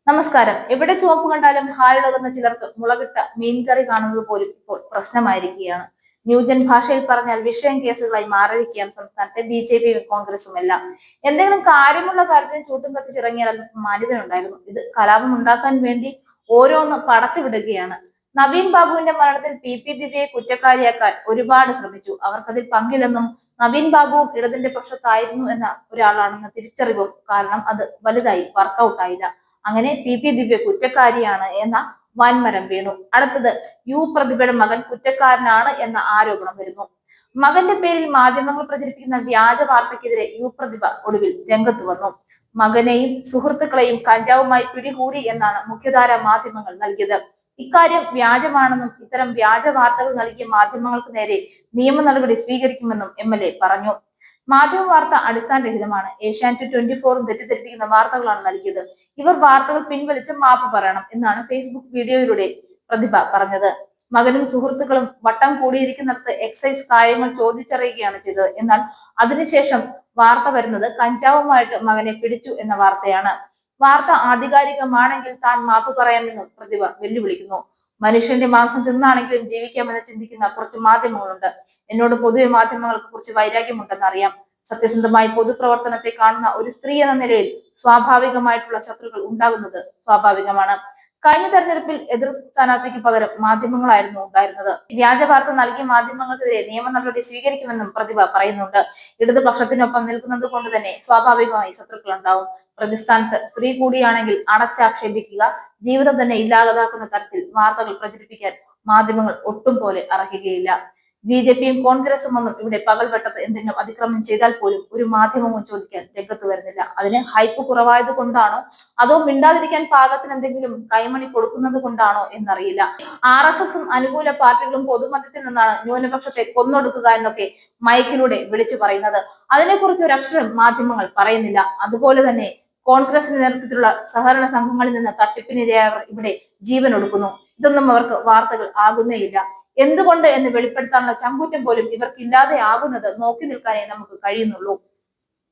നമസ്കാരം. എവിടെ ചുവപ്പ് കണ്ടാലും ഹാലിളകുന്ന ചിലർക്ക് മുളകിട്ട മീൻകറി കാണുന്നത് പോലും ഇപ്പോൾ പ്രശ്നമായിരിക്കുകയാണ്. ന്യൂജൻ ഭാഷയിൽ പറഞ്ഞാൽ വിഷയം കേസുകളായി മാറിയിരിക്കുകയാണ് സംസ്ഥാനത്തെ ബി.ജെ.പിയും കോൺഗ്രസും എല്ലാം. എന്തെങ്കിലും കാര്യമുള്ള കാര്യത്തിന് ചൂട്ടും കത്തിച്ചിറങ്ങിയാൽ അല്പം മാന്യതയുണ്ടായിരുന്നു. ഇത് കലാപം ഉണ്ടാക്കാൻ വേണ്ടി ഓരോന്ന് പടച്ചു വിടുകയാണ്. നവീൻ ബാബുവിന്റെ മരണത്തിൽ പി ദിവ്യയെ കുറ്റക്കാരിയാക്കാൻ ഒരുപാട് ശ്രമിച്ചു. അവർക്കതിൽ പങ്കില്ലെന്നും നവീൻ ബാബുവും ഇടതിന്റെ പക്ഷത്തായിരുന്നു എന്ന ഒരാളാണെന്ന തിരിച്ചറിവും കാരണം അത് വലുതായി വർക്കൗട്ട് ആയില്ല. അങ്ങനെ പി ദിവ്യ കുറ്റക്കാരിയാണ് എന്ന വൻമരം വീണു. അടുത്തത് പ്രതിഭയുടെ മകൻ കുറ്റക്കാരനാണ് എന്ന ആരോപണം വരുന്നു. മകന്റെ പേരിൽ മാധ്യമങ്ങൾ പ്രചരിപ്പിക്കുന്ന വ്യാജ വാർത്തയ്ക്കെതിരെ പ്രതിഭ ഒടുവിൽ രംഗത്ത് വന്നു. മകനെയും സുഹൃത്തുക്കളെയും കഞ്ചാവുമായി പിടികൂടി എന്നാണ് മുഖ്യധാര മാധ്യമങ്ങൾ നൽകിയത്. ഇക്കാര്യം വ്യാജമാണെന്നും ഇത്തരം വ്യാജ വാർത്തകൾ നൽകിയ മാധ്യമങ്ങൾക്ക് നേരെ നിയമ നടപടി സ്വീകരിക്കുമെന്നും MLA പറഞ്ഞു. മാധ്യമ വാർത്ത അടിസ്ഥാനരഹിതമാണ്. ഏഷ്യാനെറ്റ് 24 തെറ്റിദ്ധരിപ്പിക്കുന്ന വാർത്തകളാണ് നൽകിയത്. ഇവർ വാർത്തകൾ പിൻവലിച്ച് മാപ്പ് പറയണം എന്നാണ് ഫേസ്ബുക്ക് വീഡിയോയിലൂടെ പ്രതിഭ പറഞ്ഞത്. മകനും സുഹൃത്തുക്കളും വട്ടം കൂടിയിരിക്കുന്നിടത്ത് എക്സൈസ് കാര്യങ്ങൾ ചോദിച്ചറിയുകയാണ് ചെയ്തത്. എന്നാൽ അതിനുശേഷം വാർത്ത വരുന്നത് കഞ്ചാവുമായിട്ട് മകനെ പിടിച്ചു എന്ന വാർത്തയാണ്. വാർത്ത ആധികാരികമാണെങ്കിൽ താൻ മാപ്പ് പറയാമെന്നും പ്രതിഭ വെല്ലുവിളിക്കുന്നു. മനുഷ്യന്റെ മാംസം തിന്നാണെങ്കിലും ജീവിക്കാമെന്ന് ചിന്തിക്കുന്ന കുറച്ച് മാധ്യമങ്ങളുണ്ട്. എന്നോട് പൊതുവെ മാധ്യമങ്ങൾക്ക് കുറിച്ച് വൈരാഗ്യമുണ്ടെന്ന് അറിയാം. സത്യസന്ധമായി പൊതുപ്രവർത്തനത്തെ കാണുന്ന ഒരു സ്ത്രീ എന്ന നിലയിൽ സ്വാഭാവികമായിട്ടുള്ള ശത്രുക്കൾ ഉണ്ടാകുന്നത് സ്വാഭാവികമാണ്. കഴിഞ്ഞ തെരഞ്ഞെടുപ്പിൽ എതിർ സ്ഥാനാർത്ഥിക്ക് പകരം മാധ്യമങ്ങളായിരുന്നു ഉണ്ടായിരുന്നത്. വ്യാജ വാർത്ത നൽകിയ മാധ്യമങ്ങൾക്കെതിരെ നിയമ നടപടി സ്വീകരിക്കുമെന്നും പ്രതിഭ പറയുന്നുണ്ട്. ഇടതുപക്ഷത്തിനൊപ്പം നിൽക്കുന്നത് കൊണ്ട് തന്നെ സ്വാഭാവികമായി ശത്രുക്കൾ ഉണ്ടാവും. പ്രതിസ്ഥാനത്ത് സ്ത്രീ കൂടിയാണെങ്കിൽ അടച്ചാക്ഷേപിക്കുക, ജീവിതം തന്നെ ഇല്ലാതാക്കുന്ന തരത്തിൽ വാർത്തകൾ പ്രചരിപ്പിക്കാൻ മാധ്യമങ്ങൾ ഒട്ടും പോലെ അർഹിക്കുകയില്ല. ബി.ജെ.പിയും കോൺഗ്രസും ഒന്നും ഇവിടെ പകൽവെട്ടത്ത് എന്തെങ്കിലും അതിക്രമം ചെയ്താൽ പോലും ഒരു മാധ്യമവും ചോദിക്കാൻ രംഗത്ത് വരുന്നില്ല. അതിന് ഹൈപ്പ് കുറവായത് കൊണ്ടാണോ അതോ മിണ്ടാതിരിക്കാൻ പാകത്തിന് എന്തെങ്കിലും കൈമണി കൊടുക്കുന്നത് കൊണ്ടാണോ എന്നറിയില്ല. RSSും അനുകൂല പാർട്ടികളും പൊതുമധ്യത്തിൽ നിന്നാണ് ന്യൂനപക്ഷത്തെ കൊന്നൊടുക്കുക എന്നൊക്കെ മൈക്കിലൂടെ വിളിച്ചു പറയുന്നത്. അതിനെക്കുറിച്ച് ഒരു അക്ഷരം മാധ്യമങ്ങൾ പറയുന്നില്ല. അതുപോലെ തന്നെ കോൺഗ്രസിന്റെ നേതൃത്വത്തിലുള്ള സഹകരണ സംഘങ്ങളിൽ നിന്ന് തട്ടിപ്പിനിരയായവർ ഇവിടെ ജീവൻ ഒടുക്കുന്നു. ഇതൊന്നും അവർക്ക് വാർത്തകൾ ആകുന്നേയില്ല. എന്തുകൊണ്ട് എന്ന് വെളിപ്പെടുത്താനുള്ള ചങ്കൂറ്റം പോലും ഇവർക്കില്ലാതെ ആകുന്നത് നോക്കി നിൽക്കാനേ നമുക്ക് കഴിയുന്നുള്ളൂ.